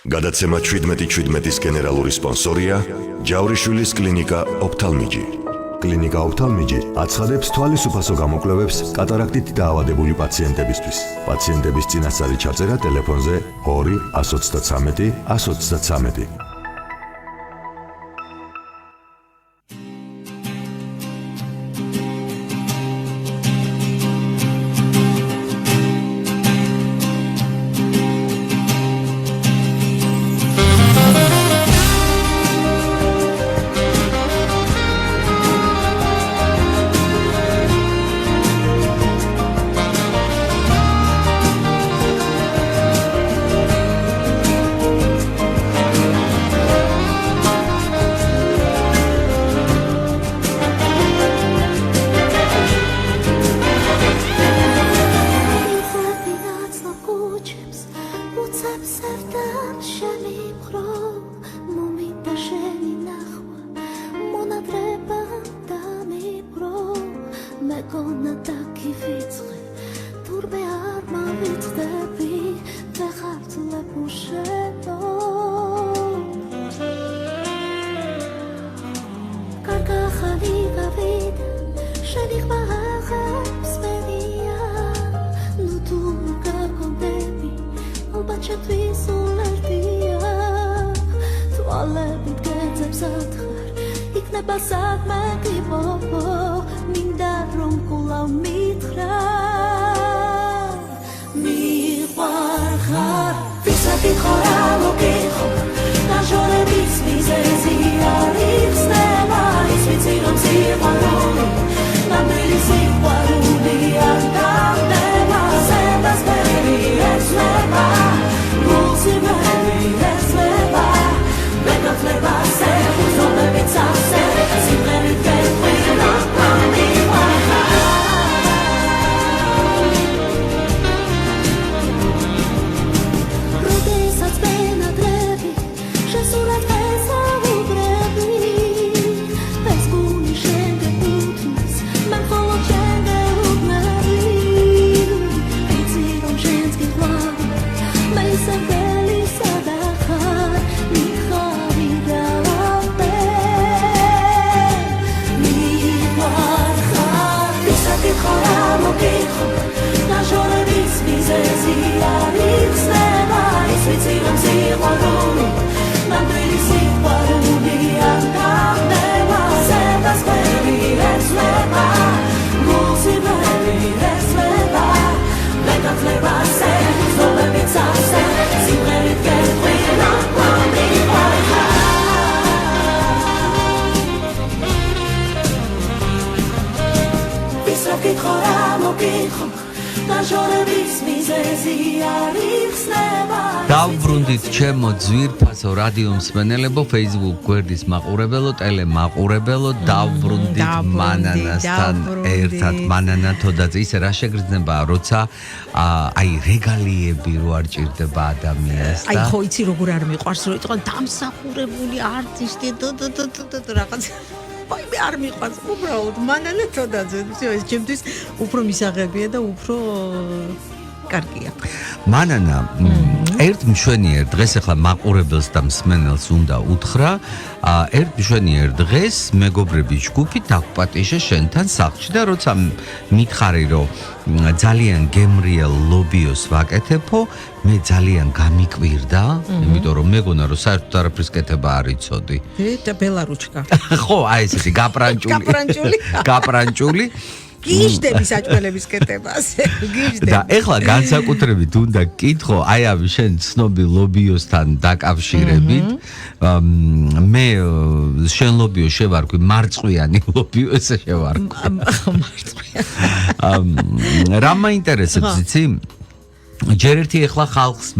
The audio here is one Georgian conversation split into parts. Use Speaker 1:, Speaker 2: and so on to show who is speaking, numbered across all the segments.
Speaker 1: გადაცემა 17-17-ის გენერალური სპონსორია ჯავრიშვილის კლინიკა ოფთალმიჯი. კლინიკა ოფთალმიჯი აცხადებს თვალის უფასო გამოკვლევებს კატარაქტით დაავადებული პაციენტებისთვის. პაციენტების წინასწარი ჩაწერა ტელეფონზე 2 133 133.
Speaker 2: დავბრუნდით ჩემო ძვირფასო რადიო მსმენელებო, Facebook გვერდის მაყურებელო, ტელე მაყურებელო, დავბრუნდით მანანასთან ერთად. მანანა თოდაც ისე რა შეგრძნებაა, როცა აი რეგალიები რო არ ჭირდება ადამიანს და
Speaker 3: აი ხო იცი როგორ არ მიყვარს რომ იყო დამსახურებული არტისტი რაღაც აი მე არ მიყვარს უბრალოდ მანანა თოდაც ეს ჩემთვის უფრო მისაღებია და უფრო კარგია.
Speaker 2: მანანა ერთ მშვენიერ დღეს ახლა მაყურებელს და მსმენელს უნდა უთხრა, ერთ მშვენიერ დღეს მეგობრები ჯგუფი დაგვპატიჟე შენთან სახლში და როცა მითხარი რომ ძალიან გემრიელ ლობიოს ვაკეთებო, მე ძალიან გამიკვირდა, იმიტომ რომ მეგონა რომ საერთოდ არაფრის კეთება არ იცოდი.
Speaker 3: და ბელარუჩკა.
Speaker 2: ხო, აი ესეთი გაპრანჭული.
Speaker 3: გიჟდები საჭმელების კეთებას. გიჟდები.
Speaker 2: და ეხლა განსაკუთრებით უნდა გკითხო, აი ამ შენ ცნობილ ლობიოსთან დაკავშირებით, მე შენ ლობიო შევარქვი, მარწყვიანი ლობიო ესე შევარქვი. მარწყვიანი. რა მაინტერესებს იცი? ჯერ ერთი ეხლა ხალხს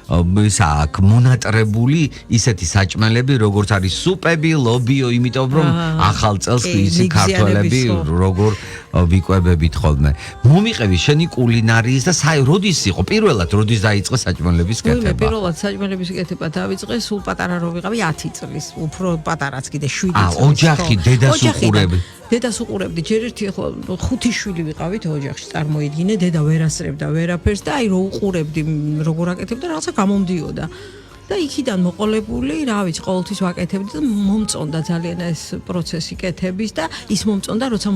Speaker 2: აქ მონატრებული ისეთი საჭმელები, როგორც არის სუპები, ლობიო, იმიტომ რომ ახალ წელს ისი ქართველები როგორ ვიკვებებით ხოლმე. მომიყევი შენი კულინარიის და როდის იყო? პირველად როდის დაიწყე საჭმელების კეთება?
Speaker 3: პირველად საჭმელების კეთება დავიწყე სულ პატარა რო ვიყავი 10 წლის, უფრო პატარაც კიდე 7 წლის.
Speaker 2: ოჯახი, დედას უყურებდი.
Speaker 3: დედას უყურებდი, ჯერ ერთი ხო 5 შვილი ვიყავით ოჯახში, წარმოიდგინე, დედა ვერ ასრებდა ვერაფერს და აი რო უყურებდი როგორ აკეთებდა, რაღაცა გამომდიოდა. და იქიდან მოყოლებული, რა ვიცი, ყოველთვის ვაკეთებდი და მომწონდა ძალიან ეს პროცესი კეთების და ის მომწონდა, როცა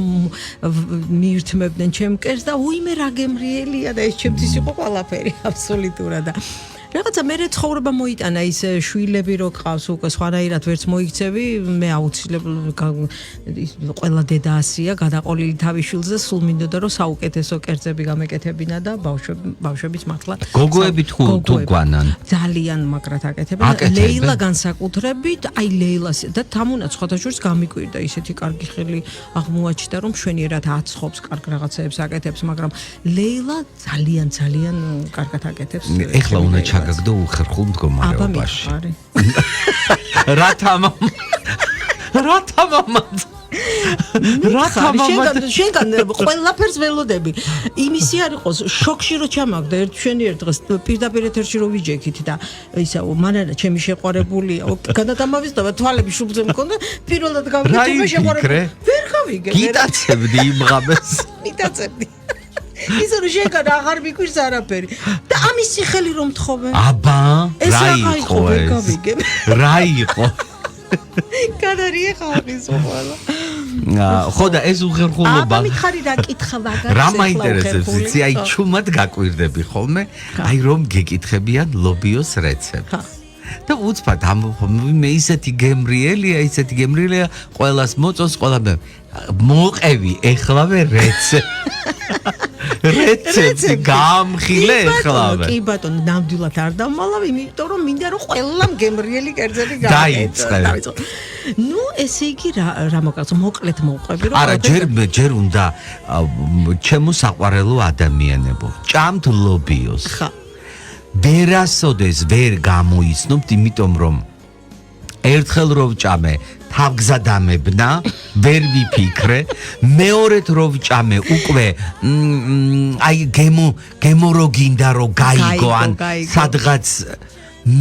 Speaker 3: მიირთმევდნენ ჩემ კერს და უიმე რა გემრიელია და ეს ჩემთვის იყო ყველაფერი აბსოლუტურად და რაღაცა მე ცხოვრება მოიტანა ის შვილები რო ყავს უკვე სხვანაირად ვერც მოიქცევი მე აუცილებლად ყველა დედა ასია გადაყოლილი თავის შვილს და სულ მინდოდა რომ საუკეთესო კერძები გამეკეთებინა და ბავშვებიც მართლა
Speaker 2: გოგოები თუ გვანან
Speaker 3: ძალიან მაგრად აკეთებენ ლეილა განსაკუთრებით აი ლეილას და თამუნაც ხოთა შორს გამიკვირდა ისეთი კარგი ხელი აღმოაჩნდა რომ შვენიერად აცხობს კარგ რაღაცებს აკეთებს მაგრამ ლეილა ძალიან ძალიან კარგად აკეთებს
Speaker 2: ეხლა უნდა გაგდო უხერხულ მდგომარეობაში. რა თამამად
Speaker 3: შენგან ყველაფერს ველოდები. იმისი არ იყოს შოქში რო ჩამაგდა შენიერ დღეს პირდაპირ ეთერში რო ვიჯექით და ისა მანანა ჩემი შეყვარებულია გადადამავიზდა თვალები შუბლზე მქონდა პირველად გავიგე შეყვარებული ვერ გავიგე
Speaker 2: გიტაცებდი იმ ღამეს
Speaker 3: მიტაცებდი ისე რომ შეგან აღარ მიკვირს არაფერი და ამის სიხელი რომ თხოვე
Speaker 2: აბა რა იყო რა იყო
Speaker 3: გადარიე ხალხის ხოლმე
Speaker 2: ხო და ეს უხერხულობა
Speaker 3: აბა მითხარი რა კითხა ვაგარ
Speaker 2: რა მაინტერესებს იცი აი ჩუმად გაკვირდები ხოლმე აი რომ გეკითხებიან ლობიოს რეცეპტს და უცბად მე ისეთი გემრიელია ყველას მოწონს ყველა მოყევი ეხლავე რეცეპტი გამხილე ეხლავე
Speaker 3: კი ბატონო ნამდვილად არ დამალავ იმიტომ რომ მინდა რომ ყველამ გემრიელი კერძები გააკეთო ნუ ესე იგი რა მოკაც მოკლედ მოვყვები რომ
Speaker 2: არა ჯერ უნდა ჩემო საყვარელო ადამიანებო ჭამთ ლობიოს
Speaker 3: ხა
Speaker 2: ვერასოდეს ვერ გამოიცნობთ იმიტომ რომ ერთხელ რო ვჭამე თავგზადამებნა ვერ ვიფიქრე მეორედ რო ვჭამე უკვე აი გემო რო გინდა რო გაიგო ან სადღაც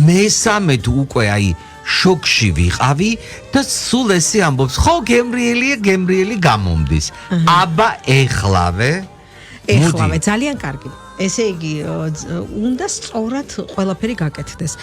Speaker 2: მესამედ უკვე აი შოქში ვიყავი და სულ ესე ამბობს ხო გემრიელი გამომდის აბა ეხლავე
Speaker 3: ძალიან კარგი ესე იგი უნდა სწორად ყველაფერი გაკეთდეს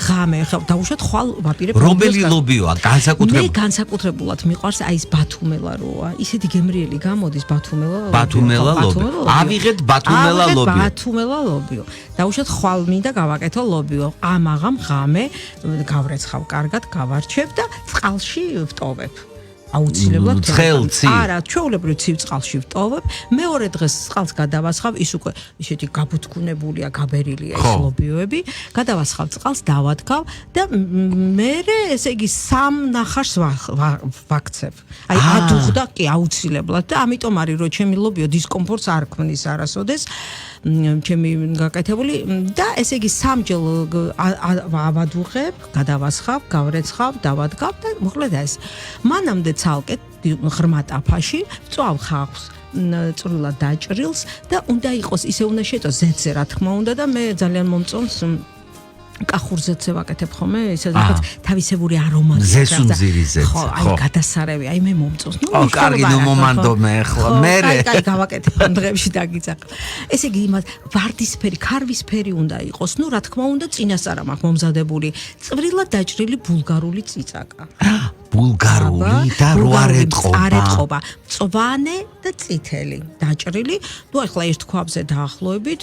Speaker 3: ღამე ხა დაუშვათ ხვალ ვაპირებ
Speaker 2: რომელი ლობიოა განსაკუთრებულად
Speaker 3: მე განსაკუთრებულად მიყვარს აი ეს ბათუმელა როა ისეთი გემრიელი გამოდის
Speaker 2: ბათუმელა ლობიო ავიღეთ
Speaker 3: ბათუმელა ლობიო დაუშვათ ხვალ მინდა გავაკეთო ლობიო ამაღამ ღამე გავრეცხავ კარგად გავარჩევ და წყალში ვტოვებ აუცილებლად არა ჩვეულებრივ ცივ წყალში ვტოვებ მეორე დღეს წყალს გადავასხავ ის უკვე ისეთი გაბუთქუნებულია გაბერილია ეს ლობიოები გადავასხავ წყალს დავადგავ და მე ესე იგი 3 ნახარს ვაქცევ აი ადუხდა კი აუცილებლად და ამიტომ არის რომ ჩემი ლობიო დისკომფორტს არ ქმნის არასოდეს ჩემი გაკეთებული და ესე იგი 3 ჯერ ავადუღებ გადავასხავ გავრეცხავ დავადგავ და მოკლედ ეს მანამდე ცალკე ღრმა ტაფაში ვწვავ ხახს წვრილად დაჭრილს და უნდა იყოს ისე უნდა შეწოს ზეთზე რა თქმა უნდა და მე ძალიან მომწონს კახურზეც ვაკეთებ ხოლმე ისე რაღაც თავისებური არომატი
Speaker 2: ზესუნზირიზეც
Speaker 3: ხო აი გადასარევი აი მე მომწონს
Speaker 2: ნუ კარგი ნუ მომანდო მე ახლა მე
Speaker 3: აი გავაკეთებ დღეებში დაგიძახ ესე იგი იმას ვარდისფერი ქარვისფერი უნდა იყოს ნუ რა თქმა უნდა წინასწარ მაქვს მომზადებული წვრილად დაჭრილი ბულგარული წიწაკა
Speaker 2: ბულგარული და რო
Speaker 3: არეთყობა მწვანე და წითელი დაჭრილი ნუ ახლა ერთ ქვაბზე დაახლოებით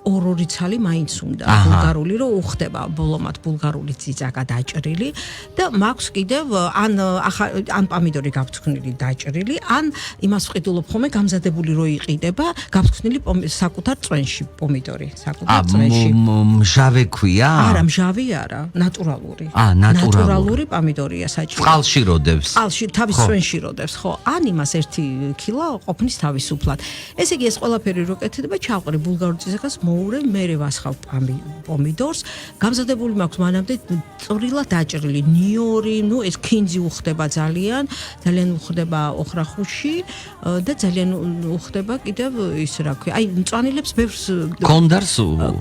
Speaker 3: 2 ცალი მაინც უნდა ბულგარული რო უხდება ბოლომად ბულგარული წიწაკა დაჭრილი და მაქვს კიდევ ან პომიდორი გავწკვნილი დაჭრილი ან იმას ვყიდულობ ხოლმე გამზადებული რო იყიდება გავწკვნილი საკუთარ წვენში პომიდორი საკუთარ წვენში
Speaker 2: მჟავე ქვია
Speaker 3: არა მჟავი არა ნატურალური
Speaker 2: ნატურალური
Speaker 3: პომიდორია საჭირო
Speaker 2: წყალში როდებს
Speaker 3: წყალში თავის წვენში როდებს ხო ან იმას 1 კილო ყოფნის თავისუფლად ესე იგი ეს ყველაფერი რო კეთდება ჩავყრი ბულგარულ წიწაკას მოურევ მერე ვასხავ პომიდორს გამზადებული მაქვს მანამდე წვრილად დაჭრილი ნიორი ნუ ეს ქინძი უხდება ძალიან უხდება ოხრახუში და ძალიან უხდება კიდევ ის რა ქვია აი მწვანილებს ბევრს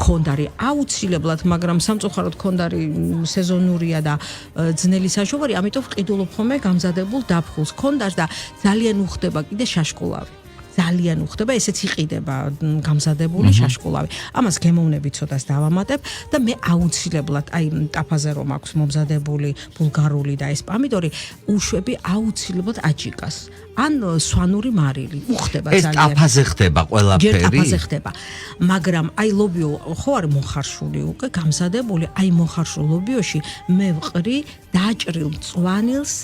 Speaker 3: კონდარი აუცილებლად მაგრამ სამწუხაროდ კონდარი სეზონურია და ძნელი საშუალება ამიტომ ვყიდულობ ხოლმე გამზადებულ დაფხულს კონდარს და ძალიან უხდება კიდე შაშკულავი ძალიან უხდება, ესეც იყიდება გამზადებული შაშკულავი. ამას გემოვნები ცოტას დავამატებ და მე აუცილებლად აი ტაფაზე რომ აქვს მომზადებული ბულგარული და ეს პომიდორი, უშვები აუცილებლად აჯიკას. ან სვანური მარილი უხდება
Speaker 2: ეს
Speaker 3: ძალიან.
Speaker 2: ტაფაზე ხდება
Speaker 3: ჯერ
Speaker 2: ყველაფერი.
Speaker 3: ტაფაზე ხდება. მაგრამ აი ლობიო ხო არის მოხარშული უკვე გამზადებული, აი მოხარშულ ლობიოში მე ვყრი დაჭრილ მწვანილს,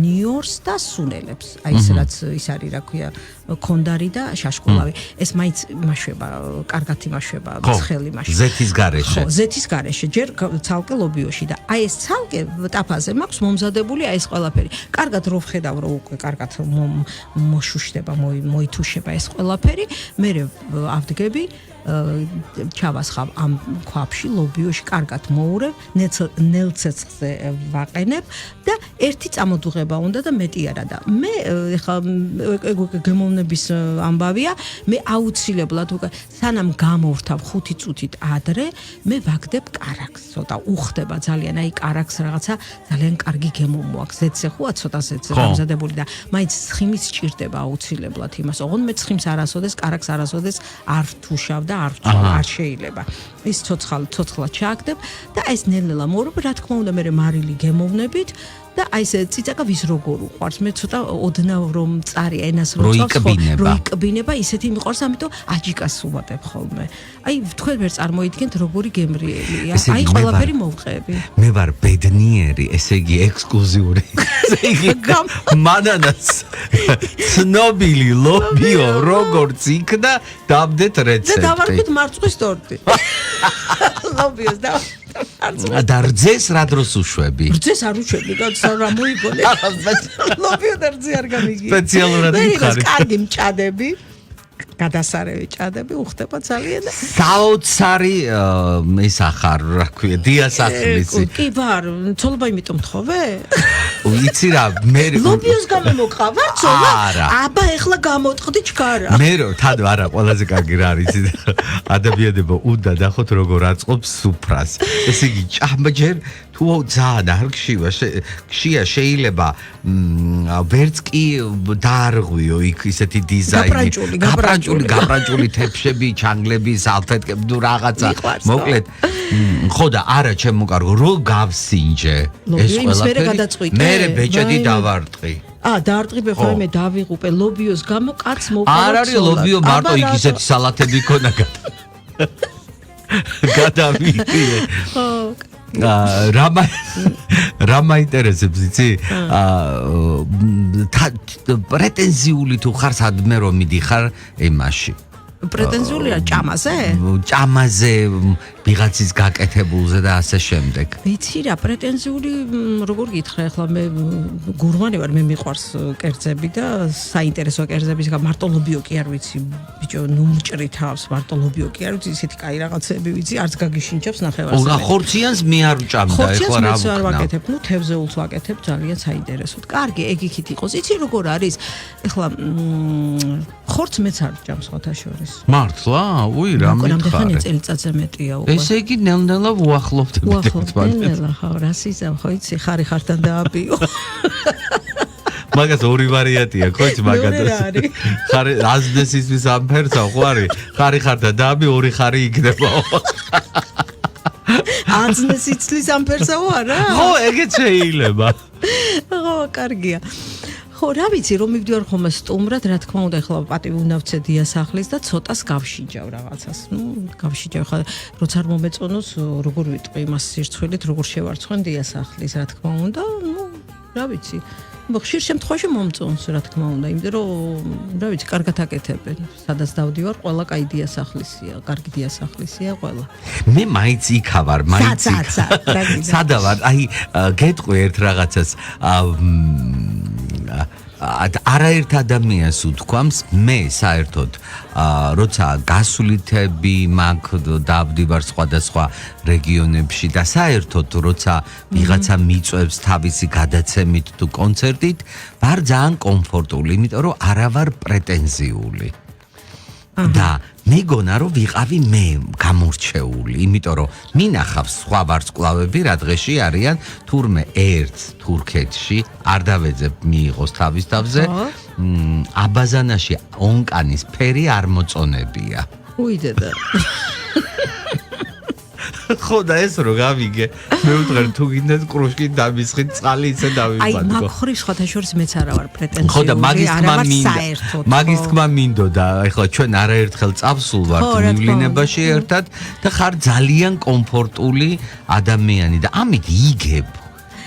Speaker 3: ნიორს და სუნელებს. აი ეს რაც ის არის რა ქვია, კონდარი და შაშკულავი. ეს მაინც იმაშვება, კარგად იმაშვება, ცხელი იმაშვება.
Speaker 2: ზეთის გარეშე.
Speaker 3: ხო, ზეთის გარეშე, ჯერ ცალკე ლობიოში და აი ეს ცალკე ტაფაზე მაქვს მომზადებული აი ეს ყველაფერი. კარგად რო ვხედავ, რომ უკვე კარგად მოშუშდება, მოითუშება ეს ყველაფერი, მე ავდგები ჩავასხავ ამ ქვაბში, ლობიოში კარგად მოურევ, ნელცეცხლზე ვაყენებ და ერთი წამოდუღება უნდა და მეტი არა და მე ეხლა გემოვნების ამბავია, მე აუცილებლად უკვე სანამ გამოვთავ 5 წუთით ადრე, მე ვაგდებ კარაქს, ცოტა უხდება ძალიან, აი კარაქს რაღაცა ძალიან კარგი გემოვნო აქვს, ზეთზე ხოა ცოტა ზეთზე გამზადებული და მაინც ცხიმის სჭირდება აუცილებლად იმას, ოღონდ მე ცხიმს არასოდეს, კარაქს არასოდეს არ ვთუშავ და არ შეიძლება. ის ცოცხლად ჩააგდებ და ეს ნელ-ნელა მოვრობ, რა თქმა უნდა, მე მარილი გემოვნებით და აი ეს ციცაკა ვის როგორ უყვარს. მე ცოტა ოდნავ რომ მწარი ენას რომ როიკბინება, ისეთი მიყვარს, ამიტომ აჯიკას ვუმატებ ხოლმე. აი თქვენ ვერ წარმოიდგენთ როგორი გემრიელია. აი ყველაფერი მოვყევი.
Speaker 2: მე ვარ ბედნიერი, ესე იგი ექსკლუზიური. ესე იგი მანანას ცნობილი ლობიო როგორც იქნა, დავდეთ რეცეპტი.
Speaker 3: და დავარქვით მარწყვის ტორტი. ლობიოს და
Speaker 2: და რძეს რა დროს უშვები?
Speaker 3: რძეს არ უშვები, რა მოიგონე. ლობიო და რძე არ გამიგია.
Speaker 2: სპეციალურად მიხარი.
Speaker 3: კარგი მჭადები. გადასარევი ჭადები უხდება ძალიან და
Speaker 2: საოცარი ეს ახარ რა ქვია დიასახლისი.
Speaker 3: კი ვარ, ცოლობა იმიტომ თხოვე?
Speaker 2: ვიცი რა, მე
Speaker 3: ლობიოს გამო მოყავარ ცოლობა? აბა ეხლა გამოტყდი ჩქარა.
Speaker 2: მე თად არა, ყველაზე კარგი რა არის ადამიანებო უნდა დახოთ როგორ აწყობს სუფრას. ესე იგი ჭამჯერ თუ ძალიან არ გშია შეიძლება ვერც კი დაარღვიო იქ ისეთი დიზაინი გაბრანჭული თეფშები ჩანგლები სალფეტკები თუ რაღაცა მოკლედ ხო და არა ჩემო კარგო რო გავსინჯე ეს ყველაფერი მე ბეჭედი დავარტყი
Speaker 3: დაარტყიბე ხო მე დავიღუპე ლობიოს გამო კაც მოვყავ
Speaker 2: არ არის ლობიო მარტო იქ ისეთი სალათები ქონა გადავიდე
Speaker 3: ხო
Speaker 2: რა მაინტერესებს იცი? პრეტენზიული თუ ხარ სადმე რომ მიდიხარ იმაში.
Speaker 3: პრეტენზიულია ჭამაზე?
Speaker 2: ჭამაზე, ვიღაცის გაკეთებულზე და ასე შემდეგ.
Speaker 3: ვიცი რა, პრეტენზიული როგორ გითხრა ახლა მე გურმანი ვარ, მე მიყვარს კერძები და საინტერესო კერძების მარტო ლობიო კი არ ვიცი, ბიჭო, ნუ მჭრი თავს, მარტო ლობიო კი არ ვიცი, ისეთი კაი რაღაცები ვიცი, არც გაგიშინჩებს ნახევარს.
Speaker 2: ხორციანს მე არ ვჭამდა, ეხლა რა
Speaker 3: ვქნა. არ ვაკეთებ, ნუ თევზეულს ვაკეთებ, ძალიან საინტერესოდ. კარგი, ეგ იქით იყოს. იცი როგორ არის? ეხლა ხორცს მეც არ ვჭამ სხვათა შორის.
Speaker 2: მართლა? უი, რა მითხარი.
Speaker 3: რამდენი წელიწადზე მეტია უკვე.
Speaker 2: ესე იგი ნელ-ნელა უახლოვდებით ერთმანეთს.
Speaker 3: ნელ-ნელა ხო, რა სიზავ, ხო იცი, ხარი-ხართან დააბიო.
Speaker 2: მაგას ორი ვარიანტია, ხო იცი მაგათაც. ხარი აზდეს ისვის ამ ფერსა, ხო არის? ხარი-ხართან დააბი, ორი ხარი იქნება.
Speaker 3: აზნეს იცლის ამ ფერსაო არა?
Speaker 2: ხო, ეგეც შეიძლება.
Speaker 3: ხო, კარგია. ხო, რა ვიცი, რომ მივდივარ ხოლმე სტუმრად, რა თქმა უნდა, ეხლა პატივი უნდა ვცე დიასახლის და ცოტას გავშინჯავ რაღაცას. ნუ, გავშინჯავ ხა, როცა არ მომეწონოს, როგორ ვიტყვი იმას სირცხვილით, როგორ შევარცხენ დიასახლის, რა თქმა უნდა, ნუ, რა ვიცი. ხშირ შემთხვევაში მომწონს, რა თქმა უნდა, იმიტომ რომ, რა ვიცი, კარგად აკეთებენ. სადაც დავდივარ, ყველა კაი დიასახლისია, კარგი დიასახლისია ყველა.
Speaker 2: მე მაინც იქა ვარ, მაინც იქა. სადა ვარ? აი, გეტყვი ერთ რაღაცას. არაერთ ადამიანს უთქვამს მე საერთოდ როცა გასულითები მაქვს დავდივარ სხვადასხვა რეგიონებში და საერთოდ როცა ვიღაცა მიწვევს თავისი გადაცემით თუ კონცერტით ვარ ძალიან კომფორტული, იმიტომ რომ არა ვარ პრეტენზიული. და მეგონა რომ ვიყავი მე გამორჩეული, იმიტომ რომ მინახავს სხვა ვარსკვლავები რა დღეში არიან, თურმე ერთ თურქეთში არ დავეძებ მიიღოს თავის თავზე, აბაზანაში ონკანის ფერი არ მოწონებია.
Speaker 3: უიდედა.
Speaker 2: ხო და ეს რო გავიგე, მე ვუდგარ თუ გინდათ კრუშკი დამისხით წყალი ისე დავიბადო.
Speaker 3: აი მაგ ხრივ სხვათა შორის მეც არა ვარ პრეტენზიული.
Speaker 2: ხო და მაგის თქმა მინდოდა, ეხლა ჩვენ არაერთხელ წავსულ ვართ მივლინებაში ერთად და ხარ ძალიან კომფორტული ადამიანი და ამით იგებ.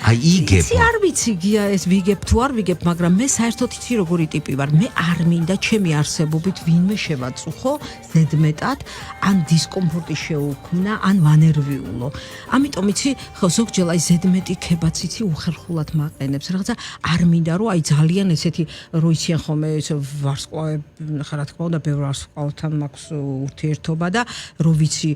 Speaker 2: აი იგებ.
Speaker 3: იცი არ ვიცი გია ეს ვიგებ თუ არ ვიგებ, მაგრამ მე საერთოდ იცი როგორი ტიპი ვარ. მე არ მინდა ჩემი არსებობით ვინმე შევაწუხო ზედმეტად, ან დისკომფორტი შეუქმნა, ან ვანერვიულო. ამიტომ იცი, ხო ზოგჯერ აი ზედმეტი ქებაც იცი უხერხულად მაყენებს. რაღაცა არ მინდა რომ აი ძალიან ესეთი რო იციან ხოლმე ეს ვარსკვლავები, ხა რა თქმა უნდა, ბევრ ვარსკვლავთან მაქვს ურთიერთობა და რო ვიცი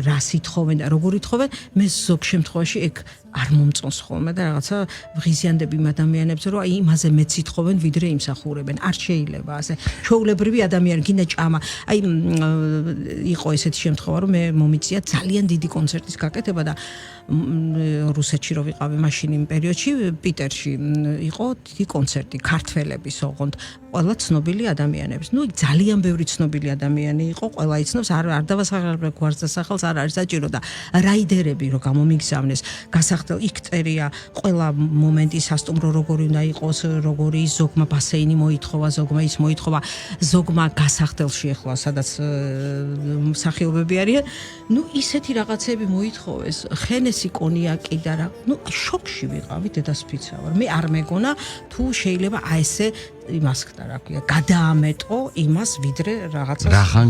Speaker 3: რას ითხოვენ და როგორ ითხოვენ, მე ზოგ შემთხვევაში ეგ არ მომწონს ხოლმე და რაღაცა ვღიზიანდები იმ ადამიანებს რომ აი იმაზე მეც ითხოვენ ვიდრე იმსახურებენ. არ შეიძლება ასე. ჩვეულებრივი ადამიანი გინდა ჭამა. აი იყო ესეთი შემთხვევა რომ მე მომიწია ძალიან დიდი კონცერტის გაკეთება და რუსეთში რო ვიყავი მაშინ იმ პერიოდში პიტერში იყო დიდი კონცერტი ქართველების ოღონდ ყველა ცნობილი ადამიანების. ნუ ძალიან ბევრი ცნობილი ადამიანი იყო, ყველა იცნობს, არ დავასახელებთ გვარს და სახელს, არ არის საჭირო და რაიდერები რო გამომიგზავნეს, გასახდელ იქ წერია ყველა მომენტი სასტუმრო როგორი უნდა იყოს, როგორი ზოგმა ბასეინი მოითხოვა, ზოგმა ის მოითხოვა, ზოგმა გასახდელში ახლა სადაც მსახიობები არიან, ნუ ისეთი რაღაცები მოითხოვეს, ხენესი კონიაკი და რა, ნუ შოკში ვიყავი დედასფიცა ვარ. მე არ მეგონა თუ შეიძლება აი ესე იმას ხდა რა ქვია, გადაამეტყო იმას ვიდრე რაღაცას.
Speaker 2: რახან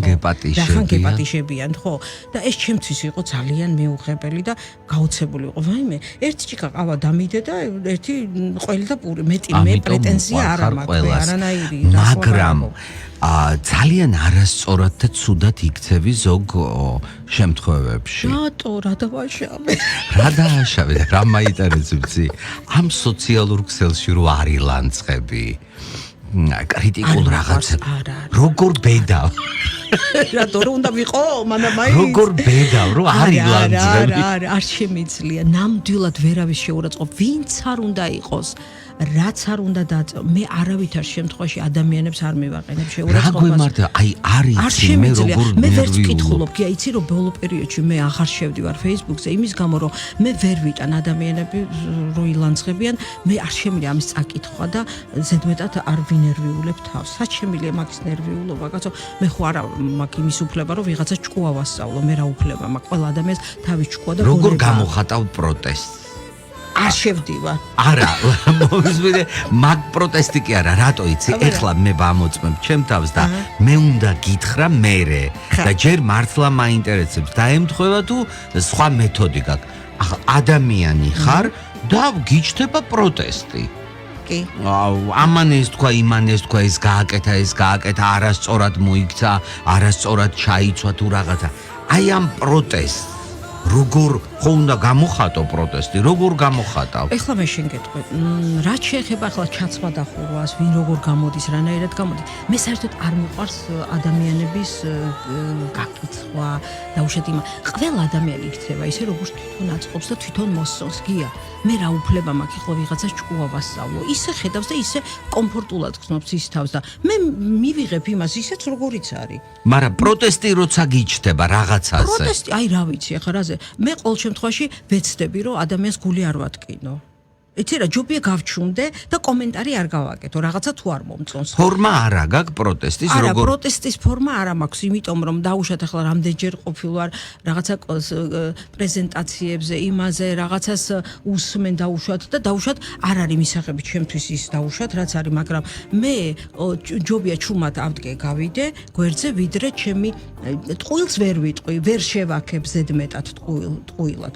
Speaker 2: გეპატიშებიან, ხო? და ეს ჩემთვის იყო ძალიან მეუღებელი და გაოცებული იყო. ვაიმე, ერთი ჭიქა ყავა დამიდე და ერთი ყველი და პური, მეტი მე პრეტენზია არ მაქვს, არანაირი. მაგრამ ძალიან არასწორად და ცუდად იქცევი ზოგ შემთხვევებში.
Speaker 3: რატო რა დავაშავე?
Speaker 2: რა დააშავე და რა მაინტერესებს ამ სოციალურ ქსელში რო არილანცხები. კრიტიკულ რაღაცებს როგორ ბედავ
Speaker 3: რატო რომ უნდა ვიყო მანა მაინც
Speaker 2: როგორ ბედავ რომ არილანცხები
Speaker 3: არ შემიძლია ნამდვილად ვერავის შეურაცხყოფ ვინც არ უნდა იყოს რაც არ უნდა დაწო მე არავითარ შემთხვევაში ადამიანებს არ მივაყენებ შეურაცხყოფას
Speaker 2: რა გვემართა აი არიცი მე როგორ
Speaker 3: მე ვერ ვკითხულობ კი იცი რომ ბოლო პერიოდში მე აღარ შევდივარ Facebook-ზე იმის გამო რომ მე ვერ ვიტან ადამიანები რო ილანცხებიან მე არ შემიძლია ამის წაკითხვა და ზედმეტად არ ვინერვიულებ თავს რაც შემიძლია მაგის ნერვიულობა კაცო მე ხო არა მაგ იმის უფლება რომ ვიღაცა ჭკუა ვასწავლო მე რა უფლება მაქვს ყველა ადამიანს თავის ჭკუა და
Speaker 2: როგორ გამოხატავ პროტესტს
Speaker 3: არ შევდივარ.
Speaker 2: არა, მოვიზმენე, მაგ პროტესტი კი არა, რატო იცი? ეხლა მე ვამოწმებ ჩემ თავს და მე უნდა გითხრა მერე და ჯერ მართლა მაინტერესებს და ემთხვევა თუ სხვა მეთოდი გაქვს. ახლა ადამიანი ხარ და გიჩნდება პროტესტი.
Speaker 3: კი.
Speaker 2: ამან ეს თქვა, იმან ეს თქვა, ეს გააკეთა, არასწორად მოიქცა, არასწორად ჩაიცვა თუ რაღაცა. აი ამ პროტესტს როგორ ხო უნდა გამოხატო პროტესტი, როგორ გამოხატავ?
Speaker 3: ეხლა მე შენ გეტყვი, რაც შეეხება ახლა ჩაცმა და ხურვას, ვინ როგორ გამოდის, რანაირად გამოდის. მე საერთოდ არ მიყვარს ადამიანების გაკითხვა და უშუალოდ იმ ყველა ადამიანი იქცევა ისე როგორც თვითონ აწყობს და თვითონ მოსწონს გია. მე რა უფლება მაქვს ეხლა ვიღაცას ჭკუა ვასწავლო. ისე ხედავს და ისე კომფორტულად ხსნობს ის თავს და მე მივიღებ იმას ისეც როგორიც არის.
Speaker 2: მაგრამ პროტესტი როცა გიჩნდება რაღაცაზე.
Speaker 3: პროტესტი, აი რა ვიცი ახლა რაზე. მე ყოველ შემთხვევაში ვეცდები რომ ადამიანს გული არ ვატკინო. იცი რა ჯობია გავჩუნდე და კომენტარი არ გავაკეთო რაღაცა თუ არ მომწონს.
Speaker 2: ფორმა არა გაქვს პროტესტის
Speaker 3: არა,
Speaker 2: როგორ?
Speaker 3: პროტესტის ფორმა არა მაქვს, იმიტომ რომ დაუშვათ ახლა რამდენჯერ ყოფილ ვარ რაღაცა პრეზენტაციებზე, იმაზე რაღაცას უსმენ დაუშვათ და დაუშვათ არ არის მისაღები ჩემთვის ის დაუშვათ რაც არის, მაგრამ მე ჯობია ჩუმად ავდგე გავიდე გვერდზე ვიდრე ჩემი ტყუილს ვერ ვიტყვი, ვერ შევაქებ ზედმეტად ტყუილად.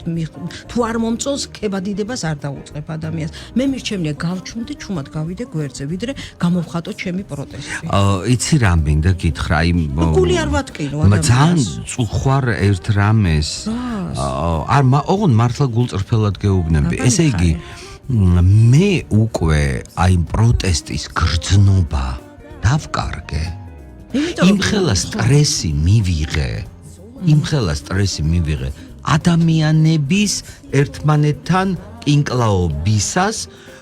Speaker 3: თუ არ მომწონს ქებადიდებას არ დაუწყებ ადამიანს. მე მირჩენია გავჩუნდე ჩუმად გავიდე გვერდზე ვიდრე გამოვხატო ჩემი პროტესტი.
Speaker 2: იცი რა მინდა გითხრა იმ
Speaker 3: გული არ ვატკინო ადამიანს.
Speaker 2: ძალიან წუხვარ ერთ რამეს. არ ოღონ მართლა გულწრფელად გეუბნები. ესე იგი მე უკვე აი პროტესტის გრძნობა დავკარგე. იმხელა სტრესი მივიღე ადამიანების ერთმანეთთან კინკლაობისას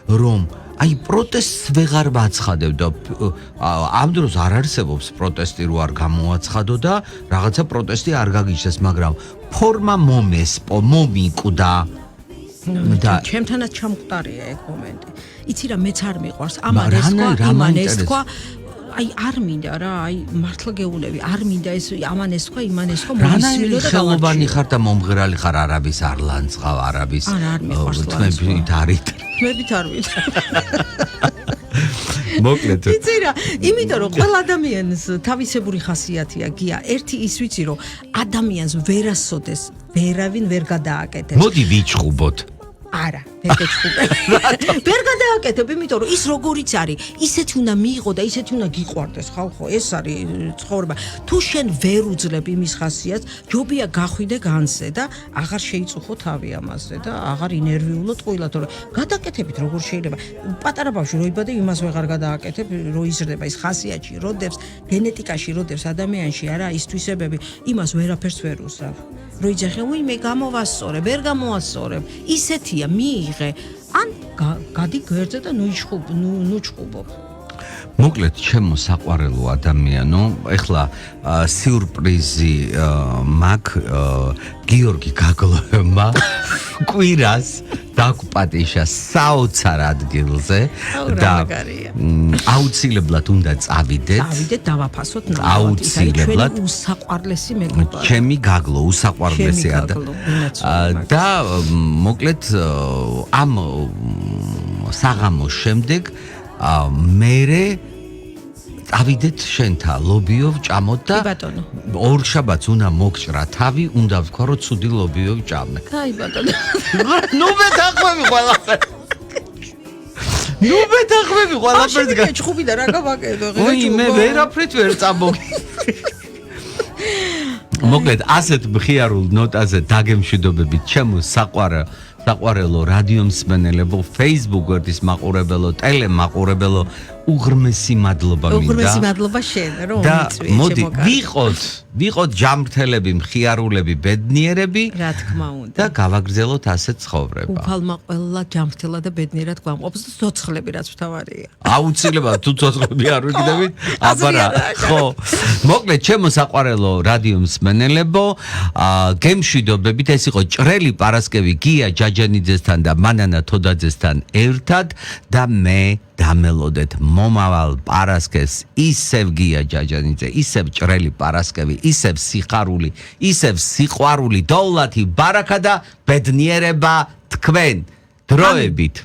Speaker 2: რომ აი პროტესტს ვეღარ ვაცხადებ და ამ დროს არ არსებობს პროტესტი რო არ გამოაცხადო და რაღაცა პროტესტი არ გაგიჩნდეს მაგრამ ფორმა მომიკვდა
Speaker 3: და ჩემთანაც ჩამყდარია ეგ მომენტი. იცი რა მეც არ მიყვარს ამან ეს თქვა აი არ მინდა რა აი მართლა გეუნები არ მინდა ეს ამან ეს თქვა იმან ეს თქვა
Speaker 2: მომისმინო და ხელოვანი ხარ და მომღერალი ხარ არაბის არ ლანძღავ არაბის თმებით არ მოკლედ
Speaker 3: იცი რა იმიტომ რომ ყველა ადამიანს თავისებური ხასიათია გია ერთი ის ვიცი რომ ადამიანს ვერასოდეს ვერავინ ვერ გადააკეთებს
Speaker 2: მოდი ვიჩხუბოთ
Speaker 3: არა ვერ გადააკეთებ იმიტომ რომ ის როგორიც არის ისეთი უნდა მიიღო და ისეთი უნდა გიყვარდეს ხალხო ეს არის ცხოვრება თუ შენ ვერ უძლებ იმის ხასიათს ჯობია გახვიდე განზე და აღარ შეიწუხო თავი ამაზე და აღარ ინერვიულო ტყუილა თორე გადაკეთებით როგორ შეიძლება პატარა ბავშვი რო იბადე იმას ვეღარ გადააკეთებ რო იზრდება ის ხასიათში როდებს გენეტიკაში როდებს ადამიანში არა ის თვისებები იმას ვერაფერს ვერ უსწრებ რო იძახე უიმე გამოვასწორე ვერ გამოვასწორებ ისეთია მიიღე ან გადი გვერდზე და ნუ ჩხუბობ
Speaker 2: მოკლედ ჩემო საყვარელო ადამიანო ეხლა სიურპრიზი მაქვს გიორგი გაგლოევმა კვირას დაგპატიშა საოცარ ადგილზე და აუცილებლად უნდა წავიდეთ
Speaker 3: დავაფასოთ
Speaker 2: აუცილებლად
Speaker 3: უსაყვარლესი მეგობარი
Speaker 2: ჩემი გაგლო უსაყვარლესი და მოკლედ ამ საღამოს შემდეგ მერე წავიდეთ შენთან ლობიო ვჭამოთ და ორ შაბათს უნდა მოგჭრა თავი უნდა ვთქვა რომ ცუდი ლობიო ვჭამე
Speaker 3: აი ბატონო
Speaker 2: ნუ მეთახვები ყველაფერს
Speaker 3: ჩხუბი და რა გავაკეთო
Speaker 2: ой მე ვერაფრით ვერ წამოგი მოკლედ ასეთ მხიარულ ნოტაზე დაგემშვიდობებით ჩემო საყვარელო რადიო მსმენელებო Facebook ვერდის მაყურებელო ტელე მაყურებელო უღრმესი მადლობა მინდა
Speaker 3: უღრმესი მადლობა შენ რომ მიწვიე
Speaker 2: მოდი ვიყოთ ჯამრთელები მხიარულები ბედნიერები
Speaker 3: რა თქმა უნდა
Speaker 2: და გავაგრძელოთ ასეთ ცხოვრება
Speaker 3: უფალმა ყველა ჯამრთელა და ბედნიერად გვამყოფს და ცოცხლები რაც მთავარია
Speaker 2: აუცილებლად თუ ცოცხლები არ ვიგდებით აბარა ხო მოკლედ ჩემო საყვარელო რადიო მსმენელებო გემშვიდობებით ეს იყო ჭრელი პარასკევი გია ჯაჯანიძესთან და მანანა თოდაძესთან ერთად და მე დამელოდეთ მომავალ პარასკევს ისევ გია ჯაჯანიძე ისევ ჭრელი პარასკევი ისევ სიხარული ისევ სიყვარული დოვლათი ბარაკა და ბედნიერება თქვენ დროებით